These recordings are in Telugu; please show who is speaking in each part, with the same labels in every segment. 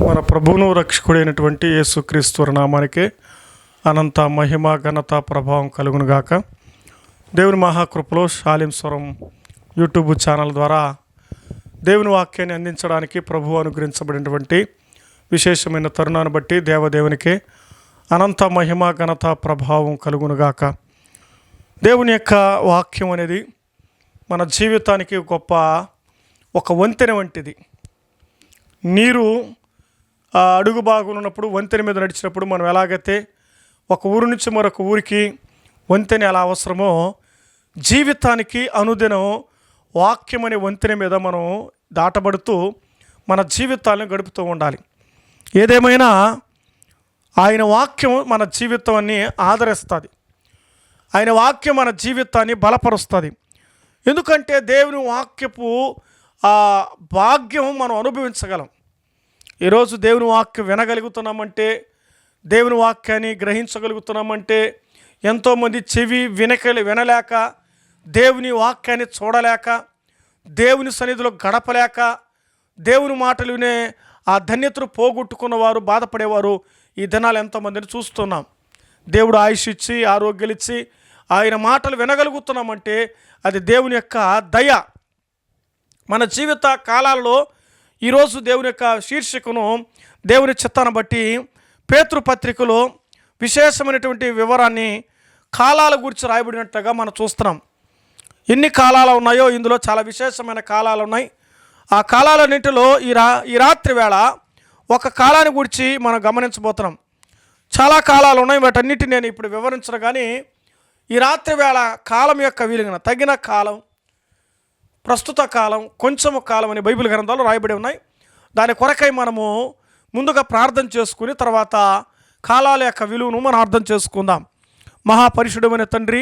Speaker 1: మన ప్రభువును రక్షకుడైనటువంటి యేసుక్రీస్తు నామానికే అనంత మహిమ ఘనత ప్రభావం కలుగునుగాక. దేవుని మహాకృపలో షాలిం స్వరం యూట్యూబ్ ఛానల్ ద్వారా దేవుని వాక్యాన్ని అందించడానికి ప్రభువు అనుగ్రహించబడినటువంటి విశేషమైన తరుణాన్ని బట్టి దేవదేవునికి అనంత మహిమ ఘనత ప్రభావం కలుగునుగాక. దేవుని యొక్క వాక్యం అనేది మన జీవితానికి గొప్ప ఒక వంతెన వంటిది. నీరు అడుగు బాగున్నప్పుడు వంతెన మీద నడిచినప్పుడు మనం ఎలాగైతే ఒక ఊరు నుంచి మరొక ఊరికి వంతెన ఎలా అవసరమో, జీవితానికి అనుదినం వాక్యం అనే వంతెన మీద మనం దాటబడుతూ మన జీవితాలను గడుపుతూ ఉండాలి. ఏదేమైనా ఆయన వాక్యం మన జీవితాన్ని ఆదరిస్తుంది. ఆయన వాక్యం మన జీవితాన్ని బలపరుస్తుంది. ఎందుకంటే దేవుని వాక్యపు భాగ్యం మనం అనుభవించగలం. ఈరోజు దేవుని వాక్యం వినగలుగుతున్నామంటే, దేవుని వాక్యాన్ని గ్రహించగలుగుతున్నామంటే, ఎంతోమంది చెవి వినలేక, దేవుని వాక్యాన్ని చూడలేక, దేవుని సన్నిధిలో గడపలేక, దేవుని మాటలు వినే ఆ ధన్యతను పోగొట్టుకున్నవారు, బాధపడేవారు ఈ దినాలు ఎంతోమందిని చూస్తున్నాం. దేవుడు ఆయుష్ ఇచ్చి ఆరోగ్యాలు ఇచ్చి ఆయన మాటలు వినగలుగుతున్నామంటే అది దేవుని యొక్క దయ. మన జీవిత కాలాలలో ఈరోజు దేవుని యొక్క శీర్షికను దేవుని చిత్తాన్ని బట్టి పేతురు పత్రికలో విశేషమైనటువంటి వివరాన్ని కాలాల గురించి రాయబడినట్లుగా మనం చూస్తున్నాం. ఎన్ని కాలాలు ఉన్నాయో ఇందులో చాలా విశేషమైన కాలాలు ఉన్నాయి. ఆ కాలాలన్నింటిలో ఈ రాత్రి వేళ ఒక కాలాన్ని గురించి మనం గమనించబోతున్నాం. చాలా కాలాలు ఉన్నాయి, వాటన్నిటిని నేను ఇప్పుడు వివరించను. కానీ ఈ రాత్రి వేళ కాలం యొక్క విలువన తగిన కాలం, ప్రస్తుత కాలం, కొంచెము కాలం అని బైబిల్ గ్రంథాలు రాయబడి ఉన్నాయి. దాని కొరకై మనము ముందుగా ప్రార్థన చేసుకుని తర్వాత కాలాల యొక్క విలువను మనం అర్థం చేసుకుందాం. మహాపరిశుద్ధమైన తండ్రి,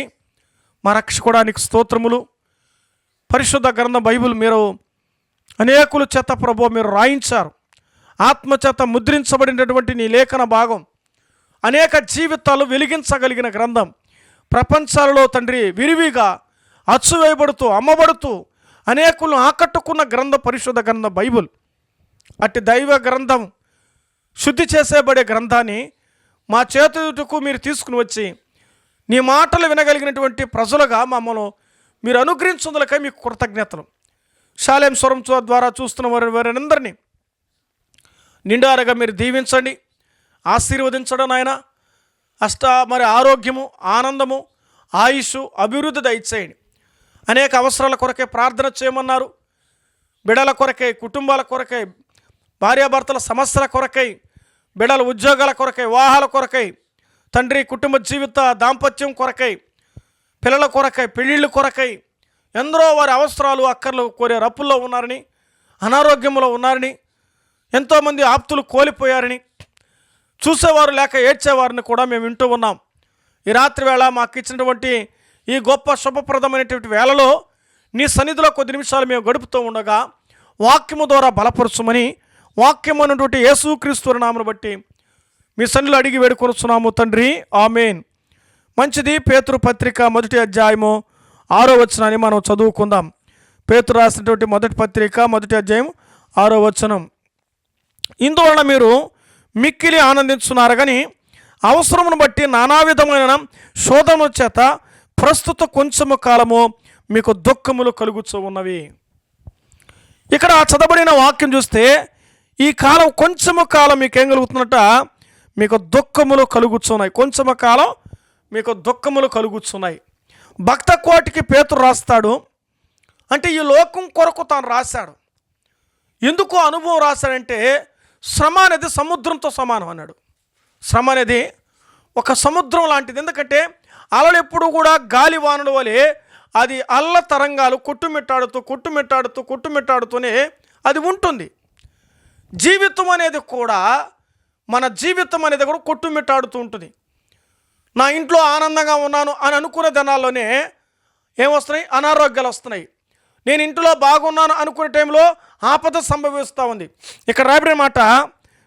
Speaker 1: మా రక్షకుడానికి స్తోత్రములు. పరిశుద్ధ గ్రంథం బైబిల్ మీరు అనేకుల చేత ప్రభు మీరు రాయించారు. ఆత్మచేత ముద్రించబడినటువంటి నీ లేఖన భాగం అనేక జీవితాలు వెలిగించగలిగిన గ్రంథం. ప్రపంచాలలో తండ్రి విరివిగా అచ్చువేయబడుతూ అమ్మబడుతూ అనేకులను ఆకట్టుకున్న గ్రంథం పరిశుద్ధ గ్రంథం బైబిల్. అట్టి దైవ గ్రంథం, శుద్ధి చేసేబడే గ్రంథాన్ని మా చేతుటకు మీరు తీసుకుని వచ్చి నీ మాటలు వినగలిగినటువంటి ప్రజలుగా మమ్మల్ని మీరు అనుగ్రహించుదలకై మీకు కృతజ్ఞతలు. షాలేం స్వరం ద్వారా చూస్తున్న వారందరినీ నిండారుగా మీరు దీవించండి, ఆశీర్వదించడం ఆయన. మరి ఆరోగ్యము, ఆనందము, ఆయుష్, అభివృద్ధి దయచేయండి. అనేక అవసరాల కొరకే ప్రార్థన చేయమన్నారు. బిడల కొరకై, కుటుంబాల కొరకై, భార్యాభర్తల సమస్యల కొరకై, బిడల ఉద్యోగాల కొరకై, వివాహాల కొరకై, తండ్రి కుటుంబ జీవిత దాంపత్యం కొరకై, పిల్లల కొరకై, పెళ్ళిళ్ళ కొరకై, ఎందరో వారి అవసరాలు అక్కర్లు కోరే రప్పుల్లో ఉన్నారని, అనారోగ్యంలో ఉన్నారని, ఎంతోమంది ఆప్తులు కోల్పోయారని, చూసేవారు లేక ఏడ్చేవారిని కూడా మేము వింటూ ఉన్నాం. ఈ రాత్రి వేళ మాకు ఇచ్చినటువంటి ఈ గొప్ప శుభప్రదమైనటువంటి వేళలో నీ సన్నిధిలో కొద్ది నిమిషాలు మేము గడుపుతూ ఉండగా వాక్యము ద్వారా బలపరచుమని, వాక్యం అన్నటువంటి యేసుక్రీస్తు నామమును బట్టి మీ సన్నిధిలో అడిగి వేడుకొనుచున్నాము తండ్రి, ఆమేన్. మంచిది. పేతురు పత్రిక 1వ అధ్యాయము 6వ వచనాన్ని మనం చదువుకుందాం. పేతురు రాసినటువంటి మొదటి పత్రిక 1వ అధ్యాయం 6వ వచనం. ఇందువలన మీరు మిక్కిలి ఆనందించున్నారు కానీ అవసరమును బట్టి నానా విధమైన శోధన చేత ప్రస్తుత కొంచెము కాలము మీకు దుఃఖములు కలుగుతూ ఉన్నవి. ఇక్కడ చదవబడిన వాక్యం చూస్తే ఈ కాలం కొంచెము కాలం మీకు ఏం కలుగుతున్నట్ట? మీకు దుఃఖములు కలుగుతున్నాయి. కొంచెము కాలం మీకు దుఃఖములు కలుగుతున్నాయి. భక్త కోటికి పేతురు రాస్తాడు అంటే ఈ లోకం కొరకు తాను రాశాడు. ఎందుకు అనుభవం రాశాడంటే శ్రమ అనేది సముద్రంతో సమానం అన్నాడు. శ్రమ అనేది ఒక సముద్రం లాంటిది. ఎందుకంటే అలలు ఎప్పుడు కూడా గాలి వానల వలె అది అల్ల తరంగాలు కొట్టుమిట్టాడుతూనే అది ఉంటుంది. జీవితం అనేది కూడా, మన జీవితం అనేది కూడా కొట్టుమిట్టాడుతూ ఉంటుంది. నా ఇంట్లో ఆనందంగా ఉన్నాను అని అనుకునే దినాల్లోనే ఏమొస్తున్నాయి? అనారోగ్యాలు వస్తున్నాయి. నేను ఇంట్లో బాగున్నాను అనుకునే టైంలో ఆపద సంభవిస్తూ ఉంది. ఇక్కడ రాబడిన మాట,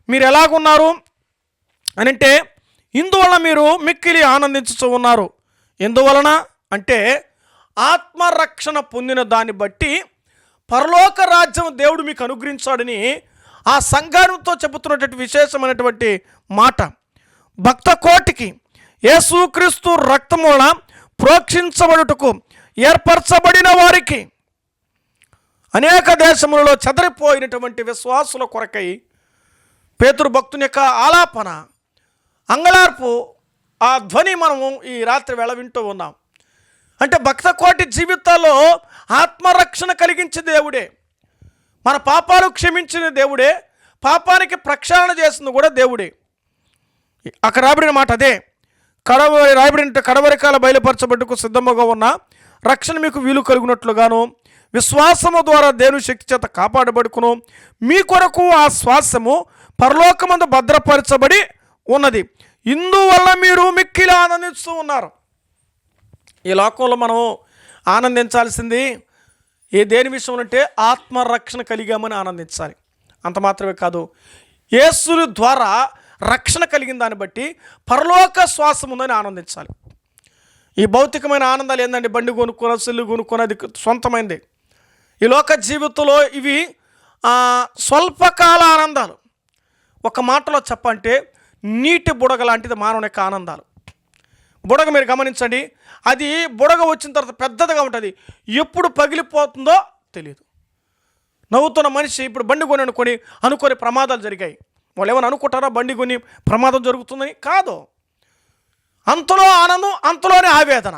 Speaker 1: మీరు ఎలాగున్నారు అని అంటే, ఇందువలన మీరు మిక్కిలి ఆనందించుతూ ఉన్నారు. ఎందువలన అంటే ఆత్మరక్షణ పొందిన దాన్ని బట్టి పరలోక రాజ్యం దేవుడు మీకు అనుగ్రహించాడని ఆ సంఘంతో చెబుతున్నటువంటి విశేషమైనటువంటి మాట, భక్త కోటికి యేసుక్రీస్తు రక్తమూల ప్రోక్షించబడుటకు ఏర్పరచబడిన వారికి, అనేక దేశములలో చెదరిపోయినటువంటి విశ్వాసుల కొరకై పేతురు భక్తుని యొక్క ఆలాపన, అంగళార్పు, ఆ ధ్వని మనము ఈ రాత్రి వేళ వింటూ ఉన్నాం. అంటే భక్త కోటి జీవితాల్లో ఆత్మరక్షణ కలిగించే దేవుడే, మన పాపాలు క్షమించిన దేవుడే, పాపానికి ప్రక్షాళన చేసింది కూడా దేవుడే. అక్కడ రాబడిన మాట అదే, రాయబడిన కడవరి కాల బయలుపరచబట్టుకు సిద్ధముగా ఉన్న రక్షణ మీకు వీలు కలిగినట్లుగాను విశ్వాసము ద్వారా దేవుని శక్తి చేత కాపాడబడుకును, మీ కొరకు ఆ శ్వాసము పరలోకమందు భద్రపరచబడి ఉన్నది, ఇందువల్ల మీరు మిక్కిలి ఆనందిస్తూ ఉన్నారు. ఈ లోకంలో మనం ఆనందించాల్సింది దేని విషయంలో అంటే ఆత్మరక్షణ కలిగామని ఆనందించాలి. అంత మాత్రమే కాదు, యేసు ద్వారా రక్షణ కలిగిన దాన్ని బట్టి పరలోక శ్వాసం ఉందని ఆనందించాలి. ఈ భౌతికమైన ఆనందాలు ఏంటంటే బండి కొనుక్కోన, సెల్లు కొనుక్కోనది సొంతమైంది. ఈ లోక జీవితంలో ఇవి స్వల్పకాల ఆనందాలు. ఒక మాటలో చెప్పంటే నీటి బుడగ లాంటిది మానవుని యొక్క ఆనందాలు. బుడగ మీరు గమనించండి, అది బుడగ వచ్చిన తర్వాత పెద్దదిగా ఉంటుంది, ఎప్పుడు పగిలిపోతుందో తెలియదు. నవ్వుతున్న మనిషి ఇప్పుడు బండి కొని అనుకొని ప్రమాదాలు జరిగాయి. వాళ్ళు ఏమైనా అనుకుంటారా బండి కొని ప్రమాదం జరుగుతుందని? కాదు. అంతలో ఆనందం, అంతలోనే ఆవేదన,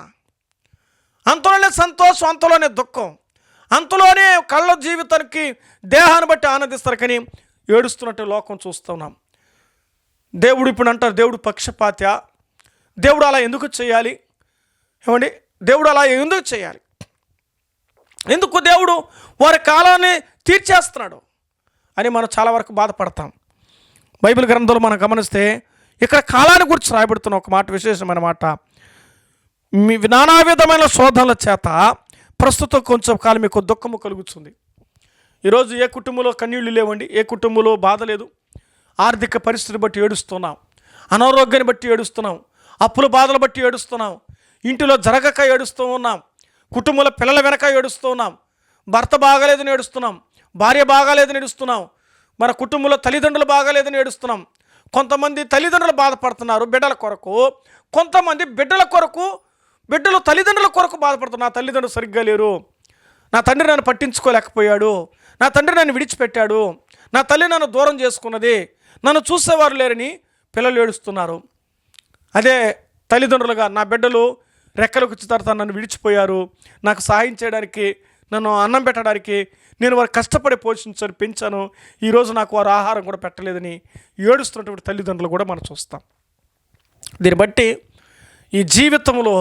Speaker 1: అంతలోనే సంతోషం, అంతలోనే దుఃఖం, అంతలోనే కళ్ళ జీవితానికి దేహాన్ని బట్టి ఆనందిస్తారు, కానీ ఏడుస్తున్నట్టు లోకం చూస్తున్నాం. దేవుడు ఇప్పుడు అంటారు, దేవుడు పక్షపాత, దేవుడు అలా ఎందుకు చేయాలి? ఏమండి, దేవుడు అలా ఎందుకు చేయాలి? ఎందుకు దేవుడు వారి కాలాన్ని తీర్చేస్తున్నాడు అని మనం చాలా వరకు బాధపడతాం. బైబిల్ గ్రంథంలో మనం గమనిస్తే ఇక్కడ కాలాన్ని గురించి రాయబడుతున్న ఒక మాట, విశేషమైన మాట, మీ నానా విధమైన శోధనల చేత ప్రస్తుతం కొంచెం కాలం మీకు దుఃఖము కలుగుతుంది. ఈరోజు ఏ కుటుంబంలో కన్నీళ్లు లేవండి, ఏ కుటుంబంలో బాధ లేదు. ఆర్థిక పరిస్థితిని బట్టి ఏడుస్తున్నాం, అనారోగ్యాన్ని బట్టి ఏడుస్తున్నాం, అప్పుల బాధలు బట్టి ఏడుస్తున్నాం, ఇంటిలో జరగక ఏడుస్తూ ఉన్నాం, కుటుంబంలో పిల్లల వెనక ఏడుస్తూ ఉన్నాం, భర్త బాగాలేదని ఏడుస్తున్నాం, భార్య బాగాలేదని ఏడుస్తున్నాం, మన కుటుంబంలో తల్లిదండ్రులు బాగాలేదని ఏడుస్తున్నాం. కొంతమంది తల్లిదండ్రులు బాధపడుతున్నారు బిడ్డల కొరకు, కొంతమంది బిడ్డలు తల్లిదండ్రుల కొరకు బాధపడుతున్నారు. నా తల్లిదండ్రులు సరిగ్గా లేరు, నా తండ్రి నన్ను పట్టించుకోలేకపోయాడు, నా తండ్రి నన్ను విడిచిపెట్టాడు, నా తల్లి నన్ను దూరం చేసుకున్నది, నన్ను చూసేవారు లేరని పిల్లలు ఏడుస్తున్నారు. అదే తల్లిదండ్రులుగా నా బిడ్డలు రెక్కలకు వచ్చి తర్వాత నన్ను విడిచిపోయారు, నాకు సహాయం చేయడానికి, నన్ను అన్నం పెట్టడానికి నేను వారు కష్టపడి పోషించాను, పెంచాను, ఈరోజు నాకు వారు ఆహారం కూడా పెట్టలేదని ఏడుస్తున్నటువంటి తల్లిదండ్రులు కూడా మనం చూస్తాం. దీన్ని బట్టి ఈ జీవితంలో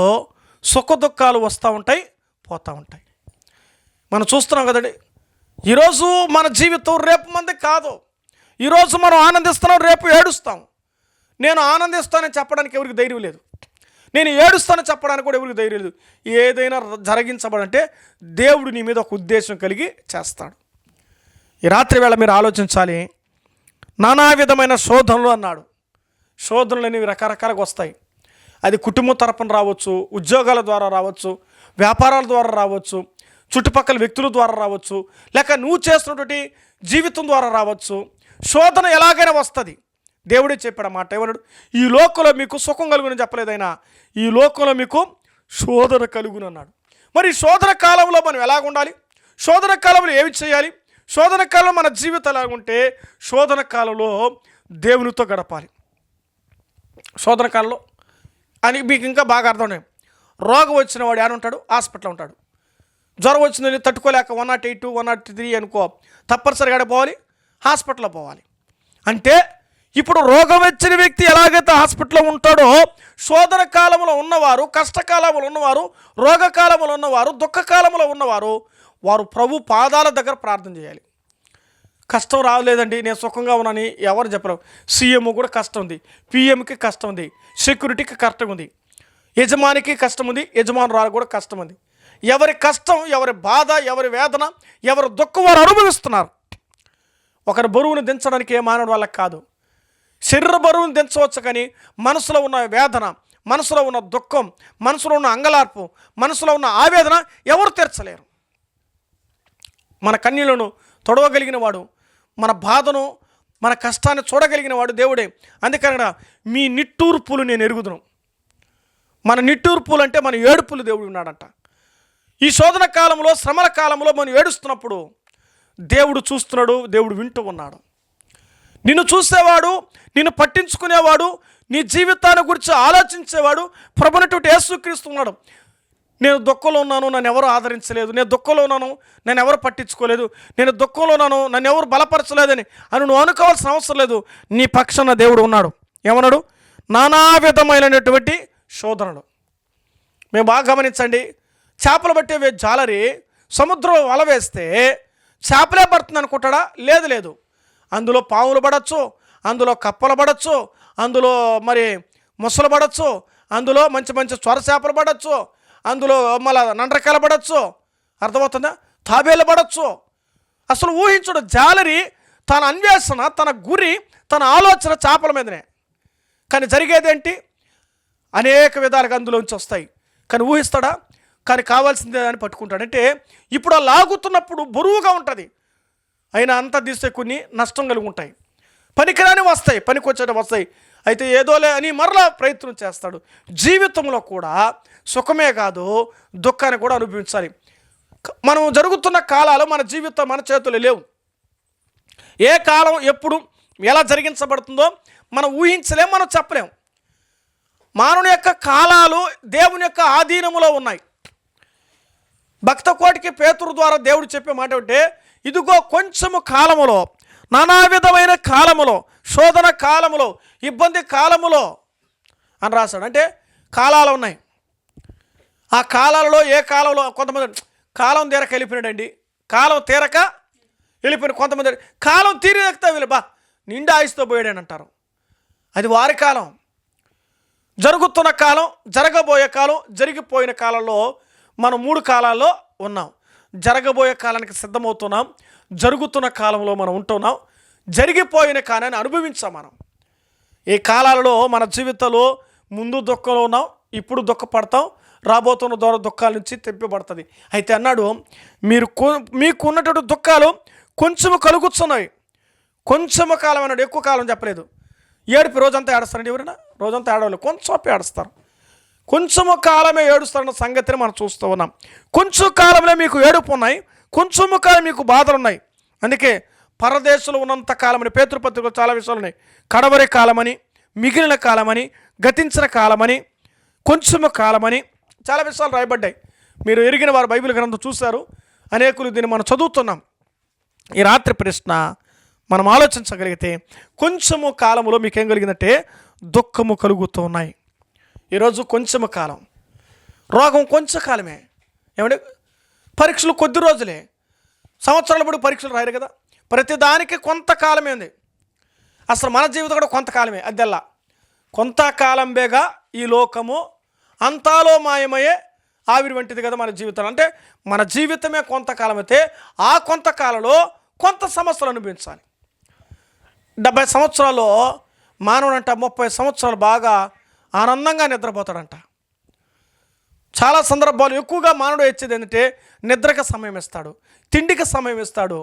Speaker 1: సుఖ దుఃఖాలు వస్తూ ఉంటాయి, పోతూ ఉంటాయి. మనం చూస్తున్నాం కదండి. ఈరోజు మన జీవితం రేపు మంది కాదు. ఈరోజు మనం ఆనందిస్తున్నాం, రేపు ఏడుస్తాం. నేను ఆనందిస్తానని చెప్పడానికి ఎవరికి ధైర్యం లేదు, నేను ఏడుస్తానని చెప్పడానికి కూడా ఎవరికి ధైర్యం లేదు. ఏదైనా జరిగించబడంటే దేవుడు నీ మీద ఒక ఉద్దేశం కలిగి చేస్తాడు. ఈ రాత్రి వేళ మీరు ఆలోచించాలి. నానా విధమైన శోధనలు అన్నాడు. శోధనలు అనేవి రకరకాలుగా వస్తాయి. అది కుటుంబం తరపున రావచ్చు, ఉద్యోగాల ద్వారా రావచ్చు, వ్యాపారాల ద్వారా రావచ్చు, చుట్టుపక్కల వ్యక్తుల ద్వారా రావచ్చు, లేక నువ్వు చేస్తున్నటువంటి జీవితం ద్వారా రావచ్చు. శోధన ఎలాగైనా వస్తుంది. దేవుడే చెప్పాడు మాట, ఏమన్నాడు? ఈ లోకంలో మీకు సుఖం కలుగునని చెప్పలేదైనా, ఈ లోకంలో మీకు శోధన కలుగును అన్నాడు. మరి శోధన కాలంలో మనం ఎలాగ ఉండాలి? శోధన కాలంలో ఏమి చేయాలి? శోధన కాలంలో మన జీవితం ఎలాగుంటే శోధన కాలంలో దేవునితో గడపాలి. శోధన కాలంలో అని మీకు ఇంకా బాగా అర్థం. రోగం వచ్చిన వాడు ఏడుంటాడు? హాస్పిటల్లో ఉంటాడు. జ్వరం వచ్చిందని తట్టుకోలేక 108, 103 అనుకో, తప్పనిసరిగా పోవాలి, హాస్పిటల్లో పోవాలి. అంటే ఇప్పుడు రోగం వచ్చిన వ్యక్తి ఎలాగైతే హాస్పిటల్లో ఉంటాడో, శోధన కాలంలో ఉన్నవారు, కష్టకాలంలో ఉన్నవారు, రోగకాలంలో ఉన్నవారు, దుఃఖకాలంలో ఉన్నవారు, వారు ప్రభు పాదాల దగ్గర ప్రార్థన చేయాలి. కష్టం రాలేదండి, నేను సుఖంగా ఉన్నానని ఎవరు చెప్పరు. సీఎం కూడా కష్టం ఉంది, పిఎంకి కష్టం ఉంది, సెక్యూరిటీకి కష్టం ఉంది, యజమానికి కష్టం ఉంది, యజమానురాలు కూడా కష్టం ఉంది. ఎవరి కష్టం, ఎవరి బాధ, ఎవరి వేదన, ఎవరి దుఃఖం వారు అనుభవిస్తున్నారు. ఒకరి బరువును దించడానికి ఏ మానవుడు వాళ్ళకి కాదు. శరీర బరువును దించవచ్చు, కానీ మనసులో ఉన్న వేదన, మనసులో ఉన్న దుఃఖం, మనసులో ఉన్న అంగలార్పు, మనసులో ఉన్న ఆవేదన ఎవరు తీర్చలేరు. మన కన్నీళ్లను తొడవగలిగిన వాడు, మన బాధను, మన కష్టాన్ని చూడగలిగిన వాడు దేవుడే. అందుకని మీ నిట్టూర్పులు నేను ఎరుగుదును. మన నిట్టూర్పులు అంటే మన ఏడుపులు దేవుడు ఉన్నాడంట. ఈ శోధన కాలంలో, శ్రమల కాలంలో మనం ఏడుస్తున్నప్పుడు దేవుడు చూస్తున్నాడు, దేవుడు వింటూ ఉన్నాడు. నిన్ను చూసేవాడు, నిన్ను పట్టించుకునేవాడు, నీ జీవితాన్ని గురించి ఆలోచించేవాడు ప్రభువైనటువంటి యేసుక్రీస్తు ఉన్నాడు. నేను దుఃఖంలో ఉన్నాను, నన్ను ఎవరు ఆదరించలేదు, నేను దుఃఖంలో ఉన్నాను, నన్ను ఎవరు పట్టించుకోలేదు, నేను దుఃఖంలో ఉన్నాను, నన్ను ఎవరు బలపరచలేదని అని నువ్వు అనుకోవాల్సిన అవసరం లేదు. నీ పక్షాన దేవుడు ఉన్నాడు. ఏమన్నాడు? నానా విధమైనటువంటి శోధనలు. మేము బాగా గమనించండి, చేపలు పట్టే జాలరి సముద్రం వల వేస్తే చేపలే పడుతుంది అనుకుంటాడా? లేదు. అందులో పాములు పడచ్చు, అందులో కప్పలు పడచ్చు, అందులో మరి ముసలు పడచ్చు, అందులో మంచి మంచి చొర చేపలు పడచ్చు, అందులో మళ్ళీ నండ్రకాయలు పడచ్చు, అర్థమవుతుందా? తాబేలు పడచ్చు. అసలు ఊహించడు. జాలరి తన అన్వేషణ, తన గురి, తన ఆలోచన చేపల మీదనే. కానీ జరిగేదేంటి? అనేక విధాలుగా అందులోంచి వస్తాయి. కానీ ఊహిస్తాడా? కానీ కావాల్సిందే అని పట్టుకుంటాడు. అంటే ఇప్పుడు లాగుతున్నప్పుడు బరువుగా ఉంటుంది, అయినా అంతా తీస్తే కొన్ని నష్టం కలిగి ఉంటాయి. పనికిరాని వస్తాయి, పనికొచ్చేటి వస్తాయి. అయితే ఏదోలే అని మరలా ప్రయత్నం చేస్తాడు. జీవితంలో కూడా సుఖమే కాదు, దుఃఖాన్ని కూడా అనుభవించాలి. మనం జరుగుతున్న కాలాలు మన జీవితం మన చేతుల్లో లేవు. ఏ కాలం ఎప్పుడు ఎలా జరిగించబడుతుందో మనం ఊహించలేం, మనం చెప్పలేం. మానవుని యొక్క కాలాలు దేవుని యొక్క ఆధీనములో ఉన్నాయి. భక్త కోటికి పేతురు ద్వారా దేవుడు చెప్పే మాట అంటే, ఇదిగో కొంచెము కాలములో, నానా విధమైన కాలములో, శోధన కాలములో, ఇబ్బంది కాలములో అని రాశాడు. అంటే కాలాలు ఉన్నాయి. ఆ కాలాలలో ఏ కాలంలో కొంతమంది కాలం తీరక వెళ్ళిపోయినాడండి, కాలం తీరక వెళ్ళిపోయిన కొంతమంది కాలం తీరేక్తా వీళ్ళు నిండా ఆయుస్తో పోయాడని అది వారి కాలం. జరుగుతున్న కాలం, జరగబోయే కాలం, జరిగిపోయిన కాలంలో మనం 3 కాలాల్లో ఉన్నాం. జరగబోయే కాలానికి సిద్ధమవుతున్నాం, జరుగుతున్న కాలంలో మనం ఉంటున్నాం, జరిగిపోయిన కాలాన్ని అనుభవించాం మనం. ఈ కాలాలలో మన జీవితంలో ముందు దుఃఖంలో ఉన్నాం, ఇప్పుడు దుఃఖపడతాం, రాబోతున్న ద్వారా దుఃఖాల నుంచి తెప్పిపడుతుంది. అయితే అన్నాడు, మీకు ఉన్నటువంటి దుఃఖాలు కొంచెము కలుగుతున్నాయి. కొంచెము కాలం అన్నాడు, ఎక్కువ కాలం చెప్పలేదు. ఏడుపు రోజంతా ఏడుస్తారండి ఎవరైనా? రోజంతా ఏడవలేదు, కొంచెం ఏడుస్తారు. కొంచెము కాలమే ఏడుస్తారన్న సంగతిని మనం చూస్తూ ఉన్నాం. కొంచెం కాలంలో మీకు ఏడుపు ఉన్నాయి, కొంచెము కాలం మీకు బాధలు ఉన్నాయి. అందుకే పరదేశంలో ఉన్నంత కాలమని పేతృపత్రికలో చాలా విషయాలు ఉన్నాయి. కడవరి కాలమని, మిగిలిన కాలమని, గతించిన కాలమని, కొంచెము కాలమని చాలా విషయాలు రాయబడ్డాయి. మీరు ఎరిగిన వారు బైబిల్ గ్రంథం చూశారు, అనేకులు దీన్ని మనం చదువుతున్నాం. ఈ రాత్రి ప్రశ్న మనం ఆలోచించగలిగితే, కొంచెము కాలంలో మీకేం కలిగిందంటే దుఃఖము కలుగుతూ ఉన్నాయి. ఈరోజు కొంచెము కాలం, రోగం కొంచెం కాలమే. ఏమంటే పరీక్షలు కొద్ది రోజులే, సంవత్సరాల పడి పరీక్షలు రాయరు కదా. ప్రతిదానికి కొంతకాలమే ఉంది. అసలు మన జీవితం కూడా కొంతకాలమే. అదెల్లా కొంతకాలం బేగా ఈ లోకము అంతాలో మాయమయ్యే ఆవిరి వంటిది కదా మన జీవితం. అంటే మన జీవితమే కొంతకాలం అయితే ఆ కొంతకాలంలో కొంత సమస్యలు అనుభవించాలి. 70 సంవత్సరాల్లో మానవుడంట 30 సంవత్సరాలు బాగా ఆనందంగా నిద్రపోతాడంట. చాలా సందర్భాలు ఎక్కువగా మానవుడు ఇచ్చేది ఏంటంటే నిద్రకి సమయం ఇస్తాడు, తిండికి సమయం ఇస్తాడు,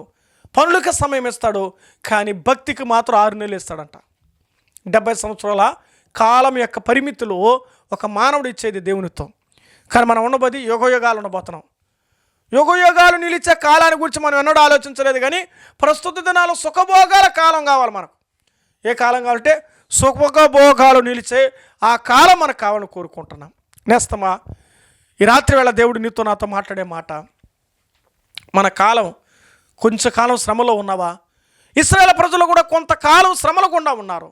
Speaker 1: పనులకి సమయం ఇస్తాడు, కానీ భక్తికి మాత్రం 6 నెలలు ఇస్తాడంట. 70 సంవత్సరాల కాలం యొక్క పరిమితులు ఒక మానవుడు ఇచ్చేది దేవునితో. కానీ మనం ఉండబోది యుగయుగాలు ఉండబోతున్నాం. యుగయుగాలు నిలిచే కాలాన్ని గురించి మనం ఎన్నడూ ఆలోచించలేదు. కానీ ప్రస్తుత దినాలు సుఖభోగాల కాలం కావాలి మనకు. ఏ కాలం కావాలంటే సుఖభోగాలు నిలిచే ఆ కాలం మనకు కావాలని కోరుకుంటున్నాం. నేస్తమా, ఈ రాత్రి వేళ దేవుడు నీతో నాతో మాట్లాడే మాట, మన కాలం కొంచెం కాలం శ్రమలో ఉన్నావా? ఇశ్రాయేలు ప్రజలు కూడా కొంతకాలం శ్రమల గుండా ఉన్నారు.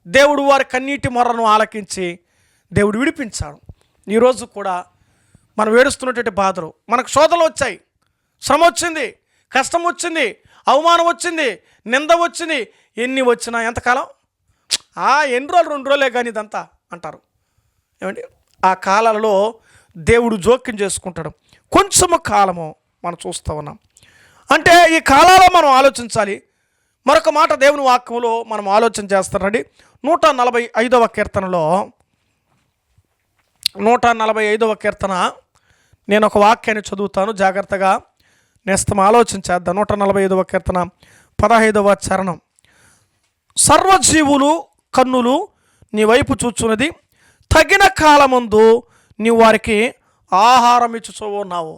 Speaker 1: దేవుడు వారి కన్నీటి మొర్రను ఆలకించి దేవుడు విడిపించాడు. ఈరోజు కూడా మనం ఏడుస్తున్నటువంటి బాధలు, మనకు శోధనలు వచ్చాయి, శ్రమ వచ్చింది, కష్టం వచ్చింది, అవమానం వచ్చింది, నింద వచ్చింది. ఎన్ని వచ్చినా ఎంతకాలం? ఎన్ని రోజులు, 2 రోజులే కానీ ఇదంతా అంటారు. ఏమండి, ఆ కాలాలలో దేవుడు జోక్యం చేసుకుంటాడు. కొంచెము కాలము మనం చూస్తూ ఉన్నాం. అంటే ఈ కాలాల్లో మనం ఆలోచించాలి. మరొక మాట దేవుని వాక్యంలో మనం ఆలోచన చేస్తారండి. 145వ కీర్తనలో 145వ కీర్తన నేను ఒక వాక్యాన్ని చదువుతాను, జాగ్రత్తగా నేస్తం ఆలోచన చేద్దాం. 145వ కీర్తన 15వ చరణం. సర్వజీవులు కన్నులు నీ వైపు చూచున్నది, తగిన కాలమందు నీ వారికి ఆహారం ఇచ్చుచూ ఉన్నావు.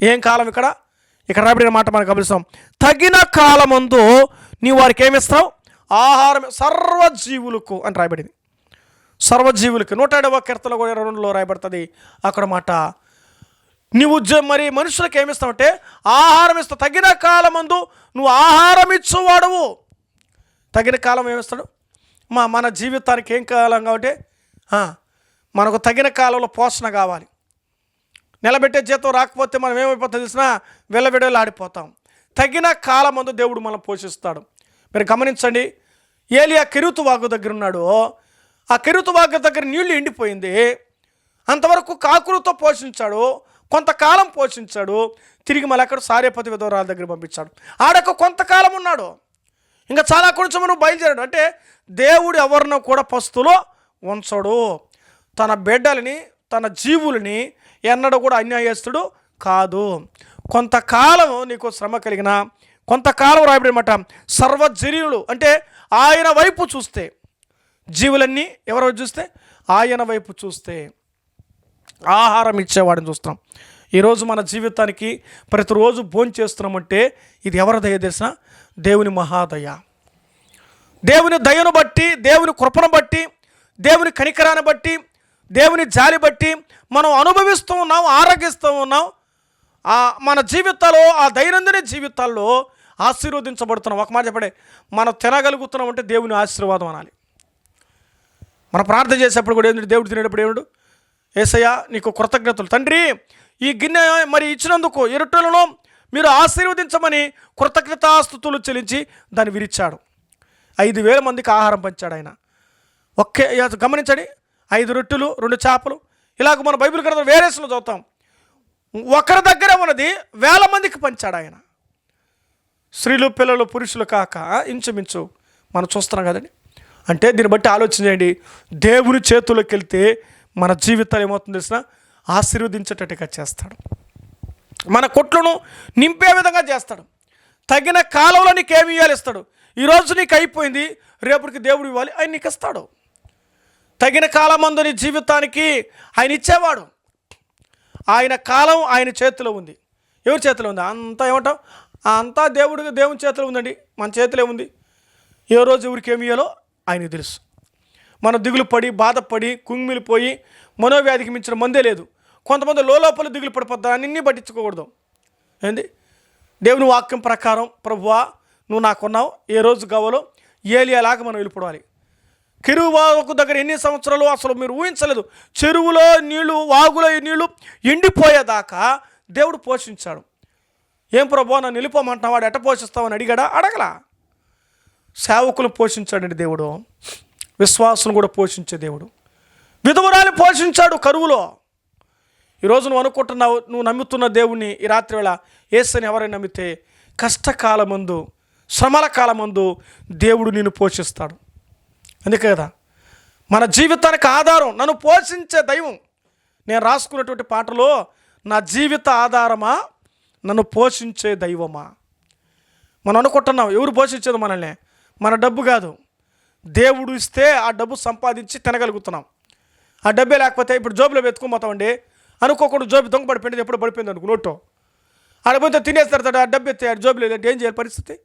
Speaker 1: ఏం కాలం? ఇక్కడ రాబడిన మాట మనం గమనిస్తాం. తగిన కాలమందు నీ వారికి ఏమిస్తావు? ఆహారం. సర్వజీవులకు అని రాయబడింది. సర్వజీవులకి 107వ కీర్తన 22లో రాయబడుతుంది. అక్కడ మాట నువ్వు మరి మనుషులకు ఏమిస్తావంటే ఆహారం ఇస్తావు. తగిన కాలమందు నువ్వు ఆహారం ఇచ్చేవాడవు. తగిన కాలం ఏమిస్తాడు? మన జీవితానికి ఏం కాలం కాబట్టి మనకు తగిన కాలంలో పోషణ కావాలి. నిలబెట్టే జీతం రాకపోతే మనం ఏమైపోతుంది తెలిసినా వెళ్ళబెడలు ఆడిపోతాం. తగిన కాలమందు దేవుడు మనం పోషిస్తాడు. మీరు గమనించండి, ఏలియా కెరీతు వాగు దగ్గర ఉన్నాడు. ఆ కెరీతు వాగు దగ్గర నీళ్లు ఎండిపోయింది. అంతవరకు కాకులతో పోషించాడు, కొంతకాలం పోషించాడు. తిరిగి మళ్ళీ అక్కడ సారేపతి విధవరాల దగ్గర పంపించాడు. ఆడొక కొంతకాలం ఉన్నాడు. ఇంకా చాలా కొంచెం నువ్వు బయలుదేరాడు. అంటే దేవుడు ఎవరినో కూడా పస్తులో ఉంచడు. తన బిడ్డలని, తన జీవులని ఎన్నడూ కూడా అన్యాయస్తుడు కాదు. కొంతకాలం నీకు శ్రమ కలిగిన, కొంతకాలం రాయబడినమాట సర్వజీవులు అంటే ఆయన వైపు చూస్తే, జీవులన్నీ ఎవరి వైపు చూస్తే? ఆయన వైపు చూస్తే ఆహారం ఇచ్చేవాడిని చూస్తాం. ఈరోజు మన జీవితానికి ప్రతిరోజు భోజనం చేస్తున్నామంటే ఇది ఎవరి దయ తెలిసిన? దేవుని మహాదయ. దేవుని దయను బట్టి, దేవుని కృపను బట్టి, దేవుని కనికరాన్ని బట్టి, దేవుని జాలి బట్టి మనం అనుభవిస్తూ ఉన్నాం, ఆరోగిస్తూ ఉన్నాం. మన జీవితాల్లో, ఆ దైనందిన జీవితాల్లో ఆశీర్వదించబడుతున్నాం. ఒక మాట చెప్పండి, మనం తినగలుగుతున్నాం అంటే దేవుని ఆశీర్వాదం అనాలి. మనం ప్రార్థన చేసేప్పుడు కూడా ఏంటంటే, దేవుడు తినేటప్పుడు ఏమిడు? యేసయ్యా నీకు కృతజ్ఞతలు తండ్రి, ఈ గిన్నె మరి ఇచ్చినందుకు ఈ రొట్టెలను మీరు ఆశీర్వదించమని కృతజ్ఞతాస్తుతులు చెల్లించి దాన్ని విరిచాడు. 5,000 మందికి ఆహారం పంచాడు ఆయన. గమనించండి, 5 రొట్టెలు 2 చేపలు. ఇలాగ మన బైబిల్ గ్రంథం వేరేసులో చదువుతాం. ఒకరి దగ్గర ఉన్నది 1,000 మందికి పంచాడు ఆయన. స్త్రీలు, పిల్లలు, పురుషులు కాక ఇంచుమించు మనం చూస్తున్నాం కదండి. అంటే దీన్ని బట్టి ఆలోచన చేయండి. దేవుని చేతుల్లోకి వెళ్తే మన జీవితాలు ఏమవుతుంది తెలిసిన? ఆశీర్వదించేటట్టుగా చేస్తాడు. మన కొట్లను నింపే విధంగా చేస్తాడు. తగిన కాలంలో నీకు ఏమి ఇవ్వాలి ఇస్తాడు. ఈరోజు నీకు అయిపోయింది, రేపటికి దేవుడు ఇవ్వాలి, ఆయన నీకు ఇస్తాడు. తగిన కాలమందు నీ జీవితానికి ఆయన ఇచ్చేవాడు. ఆయన కాలం ఆయన చేతిలో ఉంది. ఎవరి చేతిలో ఉంది? అంతా ఏమంటాం? అంతా దేవుని చేతిలో ఉందండి. మన చేతిలో ఉంది. ఏ రోజు ఎవరికి ఏమి ఇవ్వాలో ఆయనకు తెలుసు. మనం దిగులు పడి, బాధపడి, కుంగిలిపోయి మనోవ్యాధికి మించిన మందే లేదు. కొంతమంది లోపల దిగులు పడిపోతారు. అన్నీ పట్టించుకోకూడదు. ఏంది? దేవుని వాక్యం ప్రకారం ప్రభువా నువ్వు నాకున్నావు, ఏ రోజు కావాలో ఏలియాలాగా మనం వెళ్ళిపోవాలి. కెరూబు దగ్గర ఎన్ని సంవత్సరాలు అసలు మీరు ఊహించలేదు. చెరువులో నీళ్లు, వాగులో నీళ్లు ఎండిపోయేదాకా దేవుడు పోషించాడు. ఏం ప్రభువా నన్ను వెళ్ళిపోమంటున్నావు, వాడు ఎట్ట పోషిస్తావని అడిగాడా? అడగలా. సేవకులు పోషించాడండి దేవుడు. విశ్వాసును కూడా పోషించే దేవుడు. విధవరాలు పోషించాడు కరువులో. ఈరోజు నువ్వు అనుకుంటున్నావు, నువ్వు నమ్ముతున్న దేవుణ్ణి ఈ రాత్రి వేళ యేసుని ఎవరైనా నమ్మితే కష్టకాలమందు, శ్రమల కాలమందు దేవుడు నిన్ను పోషిస్తాడు. అందుకే కదా మన జీవితానికి ఆధారం నన్ను పోషించే దైవం. నేను రాసుకున్నటువంటి పాటలో నా జీవిత ఆధారమా, నన్ను పోషించే దైవమా. మనం అనుకుంటున్నాం ఎవరు పోషించేది మనల్ని? మన డబ్బు కాదు. దేవుడు ఇస్తే ఆ డబ్బు సంపాదించి తినగలుగుతున్నాం. ఆ డబ్బే లేకపోతే ఇప్పుడు జోబులో వెతుకుపోతామండి. అనుకోకుండా జోబు దొంగ పడిపోయింది, ఎప్పుడు పడిపోయింది అనుకో నోటో ఆడిపోతే తినేస్తారు. ఆ డబ్బు ఎత్తే డబ్బు లేదంటే ఏం చేయాలి పరిస్థితి?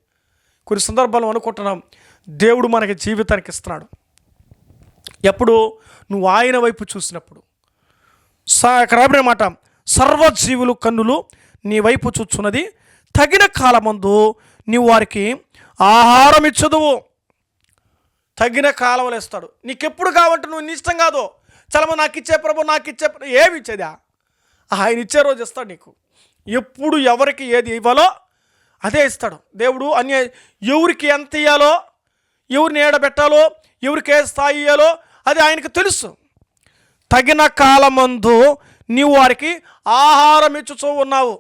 Speaker 1: కొన్ని సందర్భాలు అనుకుంటున్నాం దేవుడు మనకి జీవితానికి ఇస్తున్నాడు. ఎప్పుడు? నువ్వు ఆయన వైపు చూసినప్పుడు. ఇక్కడ రాబడిన మాట సర్వజీవులు కన్నులు నీ వైపు చూచున్నది, తగిన కాలమందు నీవు వారికి ఆహారం ఇచ్చదువు. తగిన కాలంలో ఇస్తాడు. నీకెప్పుడు కావాలంటే నువ్వు నీ ఇష్టం కాదు. చలమ నాకు ఇచ్చే ప్రభు, నాకు ఇచ్చే ఏమి ఇచ్చేదా? ఆయన ఇచ్చే రోజు ఇస్తాడు నీకు. ఎప్పుడు ఎవరికి ఏది ఇవ్వాలో అదే ఇస్తాడు దేవుడు. ఎవరికి ఎంత ఇవ్వాలో, ఎవరిని ఏడబెట్టాలో, ఎవరికి ఏ స్థాయి ఇవ్వాలో అది ఆయనకు తెలుసు. తగిన కాలమందు నీవు వారికి ఆహారం ఇచ్చుచూ ఉన్నావు.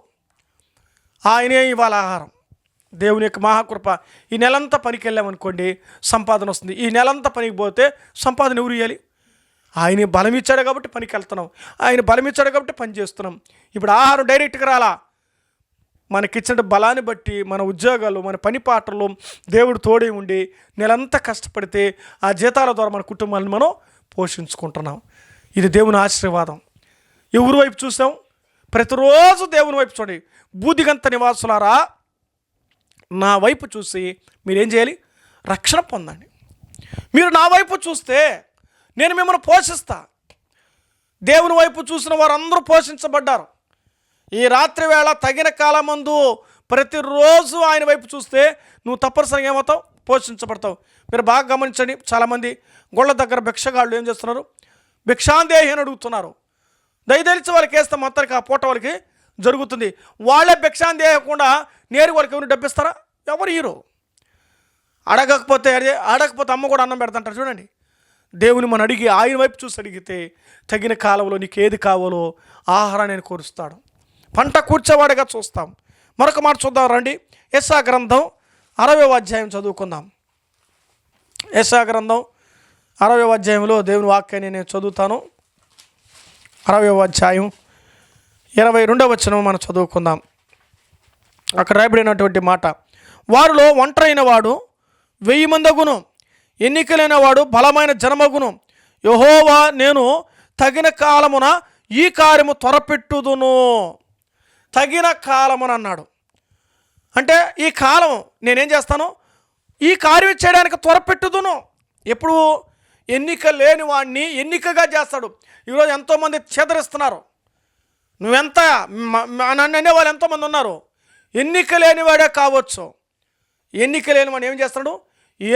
Speaker 1: ఆయనే ఇవ్వాలి ఆహారం. దేవుని యొక్క మహాకృప. ఈ నెలంతా పనికి వెళ్ళామనుకోండి సంపాదన వస్తుంది. ఈ నెలంతా పనికి పోతే సంపాదన ఎవరు ఇవ్వాలి? ఆయన బలం ఇచ్చాడు కాబట్టి పనికి వెళ్తున్నాం. ఆయన బలం ఇచ్చాడు కాబట్టి పని చేస్తున్నాం. ఇప్పుడు ఆహారం డైరెక్ట్గా రాలా. మనకిచ్చిన బలాన్ని బట్టి మన ఉద్యోగాలు, మన పని పాటలు దేవుడు తోడే ఉండి నెలంతా కష్టపడితే ఆ జీతాల ద్వారా మన కుటుంబాన్ని మనం పోషించుకుంటున్నాం. ఇది దేవుని ఆశీర్వాదం. ఎవరి వైపు చూసాం? ప్రతిరోజు దేవుని వైపు చూడండి. బూదిగంత నివాసులారా, నా వైపు చూసి మీరేం చేయాలి? రక్షణ పొందండి. మీరు నా వైపు చూస్తే నేను మిమ్మల్ని పోషిస్తా. దేవుని వైపు చూసిన వారందరూ పోషించబడ్డారు. ఈ రాత్రి వేళ తగిన కాలమందు ప్రతిరోజు ఆయన వైపు చూస్తే నువ్వు తప్పనిసరిగా ఏమవుతావు? పోషించబడతావు. మీరు బాగా గమనించండి, చాలామంది గొళ్ళ దగ్గర భిక్షగాళ్ళు ఏం చేస్తున్నారు? భిక్షాందేహి అని అడుగుతున్నారు. దయదలిచి వాళ్ళకి వేస్తే మొత్తానికి ఆ పూట వాళ్ళకి జరుగుతుంది. వాళ్ళే భిక్షాందేహకుండా నేరు వాళ్ళకి ఎవరు డబ్బిస్తారా? ఎవరు హీరో? అడగకపోతే అమ్మ కూడా అన్నం పెడతాంటారు. చూడండి, దేవుని మనం అడిగి ఆయన వైపు చూసి అడిగితే తగిన కాలంలో నీకు ఏది కావాలో ఆహారాన్ని నేను కోరుస్తాడు. పంట కూర్చేవాడిగా చూస్తాం. మరొక మాట చూద్దాం రండి. యెషయా గ్రంథం 60వ అధ్యాయం చదువుకుందాం. యెషయా గ్రంథం 60వ అధ్యాయంలో దేవుని వాక్యాన్ని నేను చదువుతాను. 60వ అధ్యాయం 22వ వచనం మనం చదువుకుందాం. అక్కడ రాయబడినటువంటి మాట, వారిలో ఒంటరైన వాడు 1000 మందగును, ఎన్నికలైన వాడు బలమైన జనమగును. యెహోవా నేను తగిన కాలమున ఈ కార్యము త్వరపెట్టుదును. తగిన కాలమున అన్నాడు అంటే ఈ కాలం నేనేం చేస్తాను? ఈ కార్యం చేయడానికి త్వరపెట్టుదును. ఎప్పుడు? ఎన్నిక లేని వాడిని ఎన్నికగా చేస్తాడు. ఈరోజు ఎంతోమంది చేదరిస్తున్నారు. నువ్వెంత నన్ను అనేవాళ్ళు ఎంతోమంది ఉన్నారు. ఎన్నిక లేనివాడే కావచ్చు. ఎన్నిక లేని వాడిని ఏం చేస్తాడు?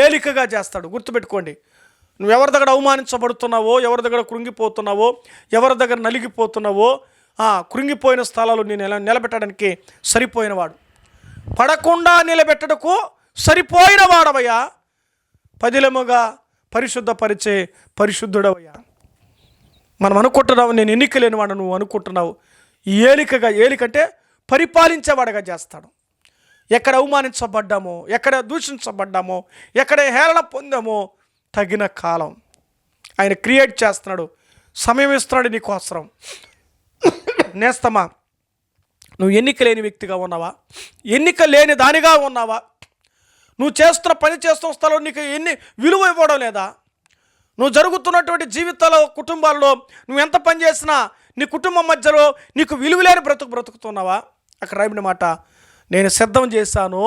Speaker 1: ఏలికగా చేస్తాడు. గుర్తుపెట్టుకోండి. నువ్వు ఎవరి దగ్గర అవమానించబడుతున్నావో, ఎవరి దగ్గర కృంగిపోతున్నావో, ఎవరి దగ్గర నలిగిపోతున్నావో, కృంగిపోయిన స్థలాలు నేను నిలబెట్టడానికి సరిపోయినవాడు. పడకుండా నిలబెట్టడకు సరిపోయిన వాడవయ్యా. పదిలముగా పరిశుద్ధపరిచే పరిశుద్ధుడవయ్యా. మనం అనుకుంటున్నావు నేను ఎన్నిక లేనివాడు, నువ్వు అనుకుంటున్నావు ఏలికంటే పరిపాలించేవాడుగా చేస్తాడు. ఎక్కడ అవమానించబడ్డామో, ఎక్కడ దూషించబడ్డామో, ఎక్కడ హేళన పొందామో తగిన కాలం ఆయన క్రియేట్ చేస్తున్నాడు. సమయం ఇస్తున్నాడు నీకోసరం. నేస్తమా, నువ్వు ఎన్నిక లేని వ్యక్తిగా ఉన్నావా? ఎన్నిక లేని దానిగా ఉన్నావా? నువ్వు చేస్తున్న పని చేస్తున్న స్థలంలో నీకు విలువ ఇవ్వడం లేదా? నువ్వు జరుగుతున్నటువంటి జీవితాల్లో, కుటుంబాల్లో నువ్వు ఎంత పని చేసినా నీ కుటుంబం మధ్యలో నీకు విలువలేని బ్రతుకుతున్నావా? అక్కడ రాయబడిన మాట, నేను సిద్ధం చేశాను,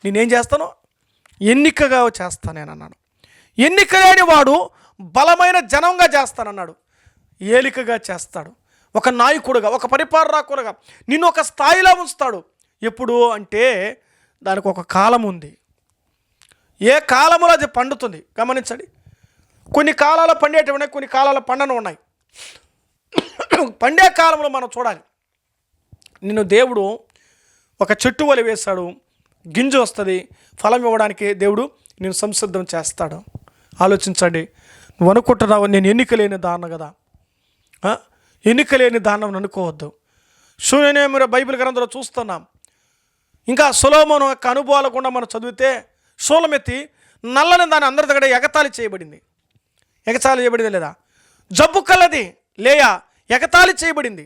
Speaker 1: నేనేం చేస్తాను? ఎన్నికగా చేస్తాను నేను అన్నాడు. ఎన్నిక లేని వాడు బలమైన జనంగా చేస్తానన్నాడు. ఏలికగా చేస్తాడు. ఒక నాయకుడుగా, ఒక పరిపాలకుడుగా నిన్ను ఒక స్థాయిలో ఉంచుతాడు. ఎప్పుడు అంటే దానికి ఒక కాలం ఉంది. ఏ కాలంలో అది పండుతుంది గమనించండి. కొన్ని కాలాలు పండేటివి ఉన్నాయి, కొన్ని కాలాలు పండను ఉన్నాయి. పండే కాలంలో మనం చూడాలి. నిన్ను దేవుడు ఒక చెట్టు వలి వేశాడు, గింజ వస్తుంది, ఫలం ఇవ్వడానికి దేవుడు నేను సంసిద్ధం చేస్తాడు. ఆలోచించండి. నువ్వు అనుకుంటున్నావు నేను ఎన్నిక లేని దాన్న కదా. ఎన్నిక లేని దానం అనుకోవద్దు. శూన్యనేమిర బైబిల్ గ్రంథంలో చూస్తున్నాం. ఇంకా సొలొమోను యొక్క అనుభవాలు కూడా మనం చదివితే సూలమెత్తి నల్లని దాని అందరి దగ్గర ఎగతాళి చేయబడింది. ఎగతాళి చేయబడింది లేదా? జబ్బు కలది లేయా ఎగతాళి చేయబడింది.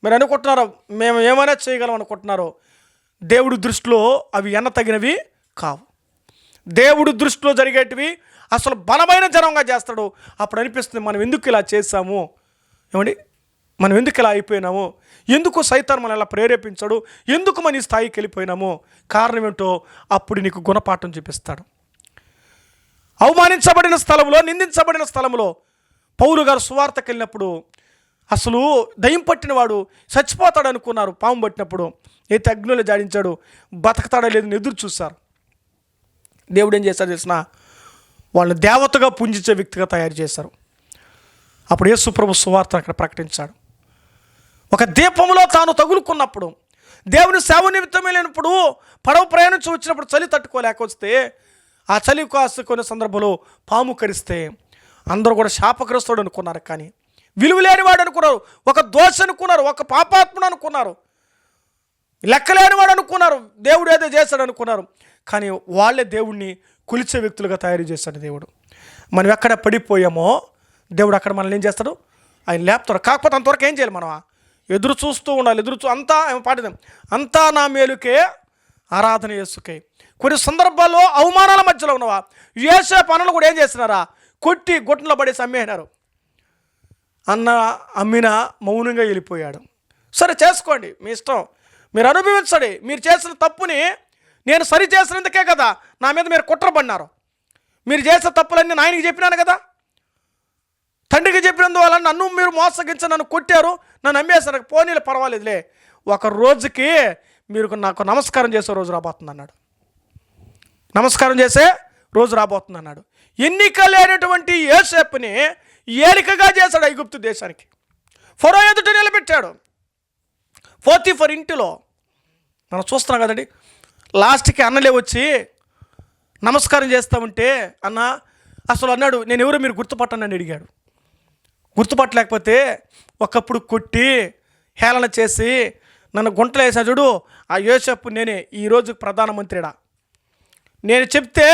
Speaker 1: మీరు అనుకుంటున్నారో మేము ఏమైనా చేయగలం అనుకుంటున్నారో, దేవుడి దృష్టిలో అవి ఎన్న తగినవి కావు. దేవుడి దృష్టిలో జరిగేటివి అసలు బలమైన జనంగా చేస్తాడు. అప్పుడు అనిపిస్తుంది మనం ఎందుకు ఇలా చేశాము, ఏమండి మనం ఎందుకు ఇలా అయిపోయినాము, ఎందుకు సైతాన్ మనం ఇలా ప్రేరేపించాడు, ఎందుకు మన ఈ స్థాయికి వెళ్ళిపోయినాము, కారణం ఏంటో అప్పుడు నీకు గుణపాఠం చూపిస్తాడు. అవమానించబడిన స్థలంలో, నిందించబడిన స్థలంలో పౌలు గారు సువార్తకి వెళ్ళినప్పుడు అసలు దయ్యం పట్టినవాడు చచ్చిపోతాడు అనుకున్నారు. పాము పట్టినప్పుడు అయితే అగ్నిలో జాడించాడు, బతకతాడా లేదని ఎదురు చూశారు. దేవుడు ఏం చేశాడు తెలిసిన? వాళ్ళని దేవతగా పూజించే వ్యక్తిగా తయారు చేశారు. అప్పుడు యేసు ప్రభు సువార్త అక్కడ ప్రకటించాడు. ఒక దీపంలో తాను తగులుకున్నప్పుడు, దేవుని సేవ నిమిత్తమే లేనప్పుడు, పడవ ప్రయాణించి వచ్చినప్పుడు చలి తట్టుకోలేక వస్తే, ఆ చలి కాసుకునే సందర్భంలో పాము కరిస్తే అందరూ కూడా శాపగ్రస్తుడు అనుకున్నారు. కానీ విలువలేనివాడు అనుకున్నారు, ఒక దోష అనుకున్నారు, ఒక పాపాత్ముడు అనుకున్నారు, లెక్కలేనివాడు అనుకున్నారు, దేవుడు ఏదో చేశాడు అనుకున్నారు. కానీ వాళ్ళే దేవుణ్ణి కొలిచే వ్యక్తులుగా తయారు చేశాడు దేవుడు. మనం ఎక్కడ పడిపోయామో దేవుడు అక్కడ మనల్ని ఏం చేస్తాడు? ఆయన లేపుతాడు. కాకపోతే అంతవరకు ఏం చేయాలి? మనం ఎదురు చూస్తూ ఉండాలి. అంతా పాటిద్దాం, అంతా నా మేలుకే, ఆరాధన యేసుకే. కొన్ని సందర్భాల్లో అవమానాల మధ్యలో ఉన్నవా, యోసేపు అన్నలు కూడా ఏం చేస్తున్నారా, కొట్టి గుట్టలో పడేసి అమ్మేసినారు. అన్న అమ్మిన మౌనంగా వెళ్ళిపోయాడు. సరే చేసుకోండి, మీ ఇష్టం, మీరు అనుభవించండి. మీరు చేసిన తప్పుని నేను సరి చేసినందుకే కదా నా మీద మీరు కుట్రపడినారు. మీరు చేసిన తప్పులన్నీ నాయనకి చెప్పినాను కదా, తండ్రికి చెప్పినందువల్ల నన్ను మీరు మోసగించి నన్ను కొట్టారు, నన్ను అమ్మేశారు. పోనీలు పర్వాలేదులే, ఒక రోజుకి మీరు నాకు నమస్కారం చేసే రోజు రాబోతుంది అన్నాడు. నమస్కారం చేసే రోజు రాబోతుంది అన్నాడు. ఎన్నిక లేనటువంటి యోసేపుని ఏలికగా చేశాడు ఐగుప్తు దేశానికి. ఫరో ఎదుట నిలబెట్టాడు. పోతీఫర్ ఇంటిలో మనం చూస్తున్నాం కదండి. లాస్ట్కి అన్నలే వచ్చి నమస్కారం చేస్తామంటే, అన్న అసలు అన్నాడు, నేను ఎవరో మీరు గుర్తుపట్టనని అడిగాడు. గుర్తుపట్టలేకపోతే ఒకప్పుడు కొట్టి హేళన చేసి నన్ను గుంటలు వేసా చూడు, ఆ యోసేపు నేనే, ఈరోజు ప్రధానమంత్రిడా. నేను చెప్తే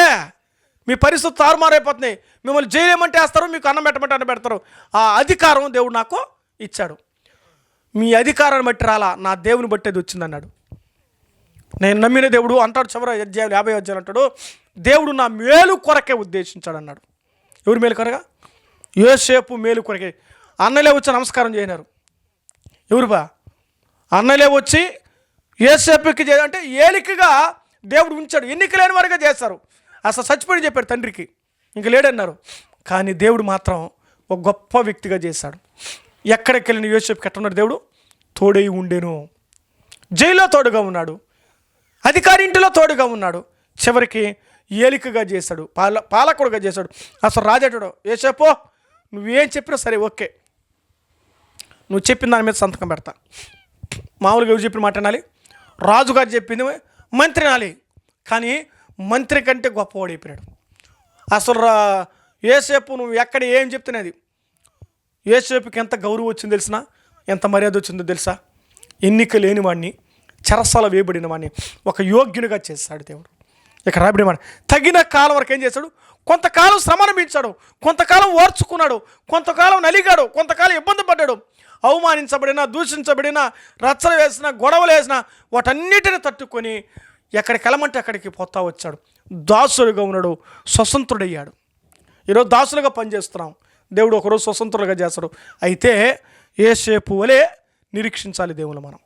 Speaker 1: మీ పరిస్థితి తారుమారైపోతున్నాయి, మిమ్మల్ని జైలేమంటే వేస్తారు, మీకు అన్నం పెట్టమంటే అన్నం పెడతారు. ఆ అధికారం దేవుడు నాకు ఇచ్చాడు. మీ అధికారాన్ని బట్టి రాలా, నా దేవుని బట్టి అది వచ్చిందన్నాడు. నేను నమ్మిన దేవుడు అంటాడు, చివరి అధ్యాయులు 50 అధ్యాయులు అంటాడు, దేవుడు నా మేలు కొరకే ఉద్దేశించాడు అన్నాడు. ఎవరు మేలు కొరగా? యోసేపు మేలు కొరకే. అన్నలే వచ్చి నమస్కారం చేయనారు. ఎవరు బా అన్నలే వచ్చి యోసేపుకి అంటే ఏలికగా దేవుడు ఉంచాడు. ఎన్నిక లేని వారిగా చేస్తారు. అసలు చచ్చిపోయి చెప్పాడు తండ్రికి, ఇంక లేడన్నారు. కానీ దేవుడు మాత్రం ఒక గొప్ప వ్యక్తిగా చేశాడు. ఎక్కడికి వెళ్ళిన యోసేపుకి ఎట్టున్నాడు దేవుడు? తోడై ఉండేను. జైల్లో తోడుగా ఉన్నాడు, అధికారి ఇంటిలో తోడుగా ఉన్నాడు, చివరికి ఏలికగా చేశాడు, పాలకుడుగా చేశాడు. అసలు రాజాడు, యోసేపు నువ్వేం చెప్పినా సరే ఓకే, నువ్వు చెప్పిన దాని మీద సంతకం పెడతా. మామూలుగా ఎవరు చెప్పిన మాట వినాలి? రాజుగారు చెప్పింది మంత్రి వినాలి. కానీ మంత్రి కంటే గొప్పవాడు అయిపోయాడు. అసలు యోసేపు నువ్వు ఎక్కడ ఏం చెప్తున్నది, యోసేపుకి ఎంత గౌరవం వచ్చిందో తెలిసినా, ఎంత మర్యాద వచ్చిందో తెలుసా? ఎన్నిక లేని వాడిని, చెరసాల వేయబడిన వాడిని ఒక యోగ్యునిగా చేశాడు దేవుడు. ఇక్కడ రాబడి మాట, తగిన కాలం వరకు ఏం చేశాడు? కొంతకాలం శ్రమ అనుభవించాడు, కొంతకాలం ఓర్చుకున్నాడు, కొంతకాలం నలిగాడు, కొంతకాలం ఇబ్బంది పడ్డాడు. అవమానించబడినా, దూషించబడినా, రచ్చలు వేసినా, గొడవలు వేసినా వాటన్నిటిని తట్టుకొని ఎక్కడికి వెళ్ళమంటే అక్కడికి పోతా వచ్చాడు. దాసుడుగా ఉన్నాడు, స్వతంత్రుడయ్యాడు. ఈరోజు దాసులుగా పనిచేస్తున్నాం, దేవుడు ఒకరోజు స్వతంత్రులుగా చేస్తాడు. అయితే యోసేపు వలె నిరీక్షించాలి దేవుళ్ళు. మనం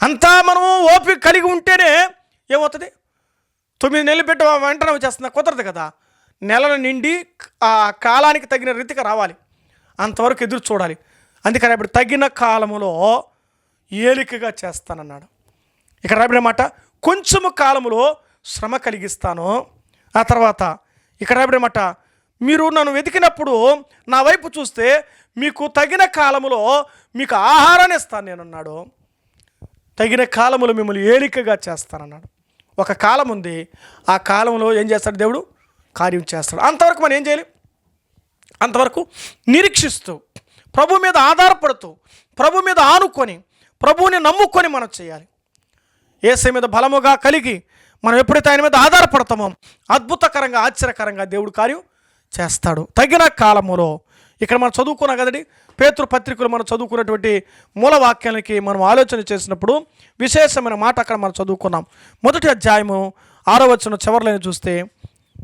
Speaker 1: అంతా మనము ఓపిక కలిగి ఉంటేనే ఏమవుతుంది? 9 నెలలు పెట్టి వెంటనే వచ్చేస్తున్నా కుదరదు కదా. నెలల నిండి ఆ కాలానికి తగిన రీతిగా రావాలి, అంతవరకు ఎదురు చూడాలి. అందుకని ఇప్పుడు తగిన కాలములో ఏలికగా చేస్తానన్నాడు. ఇక్కడ రాబడిన మాట, కొంచెము కాలములో శ్రమ కలిగిస్తాను. ఆ తర్వాత ఇక్కడ రాబడిన మాట, మీరు నన్ను వెతికినప్పుడు నా వైపు చూస్తే మీకు తగిన కాలములో మీకు ఆహారాన్ని ఇస్తాను నేనన్నాడు. తగిన కాలములో మిమ్మల్ని ఏలికగా చేస్తానన్నాడు. ఒక కాలం ఉంది, ఆ కాలంలో ఏం చేస్తాడు దేవుడు? కార్యం చేస్తాడు. అంతవరకు మనం ఏం చేయాలి? అంతవరకు నిరీక్షిస్తూ, ప్రభు మీద ఆధారపడుతూ, ప్రభు మీద ఆనుకొని, ప్రభువుని నమ్ముకొని మనం చేయాలి. యేసు మీద బలముగా కలిగి మనం ఎప్పుడైతే ఆయన మీద ఆధారపడతామో అద్భుతకరంగా, ఆశ్చర్యకరంగా దేవుడు కార్యం చేస్తాడు. తగిన కాలములో ఇక్కడ మనం చదువుకున్నాం కదండి, పేతురు పత్రికలు మనం చదువుకున్నటువంటి మూల వాక్యానికి మనం ఆలోచన చేసినప్పుడు విశేషమైన మాట అక్కడ మనం చదువుకున్నాం. మొదటి అధ్యాయము 6వ వచనం చివరిలో చూస్తే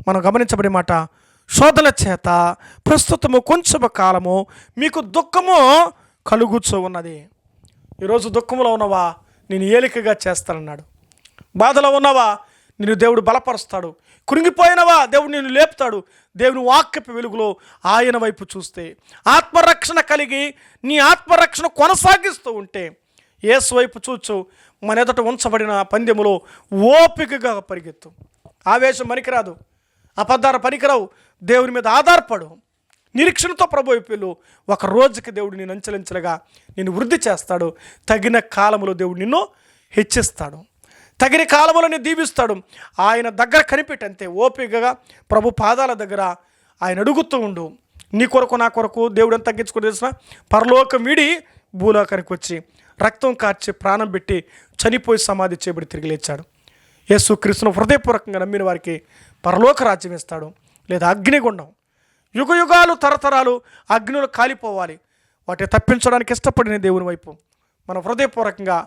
Speaker 1: మనం గమనించబడే మాట, శోధన చేత ప్రస్తుతము కొంచెము కాలము మీకు దుఃఖము కలుగుచూ ఉన్నది. ఈరోజు దుఃఖంలో ఉన్నవా? నేను ఏలికగా చేస్తానన్నాడు. బాధలో ఉన్నవా? నిన్ను దేవుడు బలపరుస్తాడు. కృంగిపోయినవా? దేవుడు నిన్ను లేపుతాడు. దేవుని వాక్యపు వెలుగులో ఆయన వైపు చూస్తే, ఆత్మరక్షణ కలిగి నీ ఆత్మరక్షణ కొనసాగిస్తూ ఉంటే, యేసు వైపు చూచు మన ఎదుట ఉంచబడిన పందెములో ఓపికగా పరిగెత్తు. ఆవేశం పనికిరాదు, అబద్ధాలు పనికిరావు. దేవుని మీద ఆధారపడు, నిరీక్షణతో ప్రభు వైపు వెళ్ళు. ఒక రోజుకి దేవుడు నేను అంచెలంచెలుగా నిన్ను వృద్ధి చేస్తాడు. తగిన కాలంలో దేవుడు నిన్ను హెచ్చిస్తాడు, తగిన కాలంలో నేను దీవిస్తాడు. ఆయన దగ్గర కనిపెట్టి అంతే ఓపికగా ప్రభు పాదాల దగ్గర ఆయన అడుగుతూ ఉండు. నీ కొరకు నా కొరకు దేవుడు ఎంత తగ్గించుకుని తెలిసిన, పరలోకం వీడి భూలోకానికి వచ్చి రక్తం కార్చి ప్రాణం పెట్టి చనిపోయి సమాధి చేయబడి తిరిగి లేచాడు. యేసు క్రీస్తును హృదయపూర్వకంగా నమ్మిన వారికి పరలోక రాజ్యం ఇస్తాడు, లేదా అగ్నిగుండం. యుగ యుగాలు తరతరాలు అగ్నిలో కాలిపోవాలి. వాటిని తప్పించడానికి ఇష్టపడిన దేవుని వైపు మనం హృదయపూర్వకంగా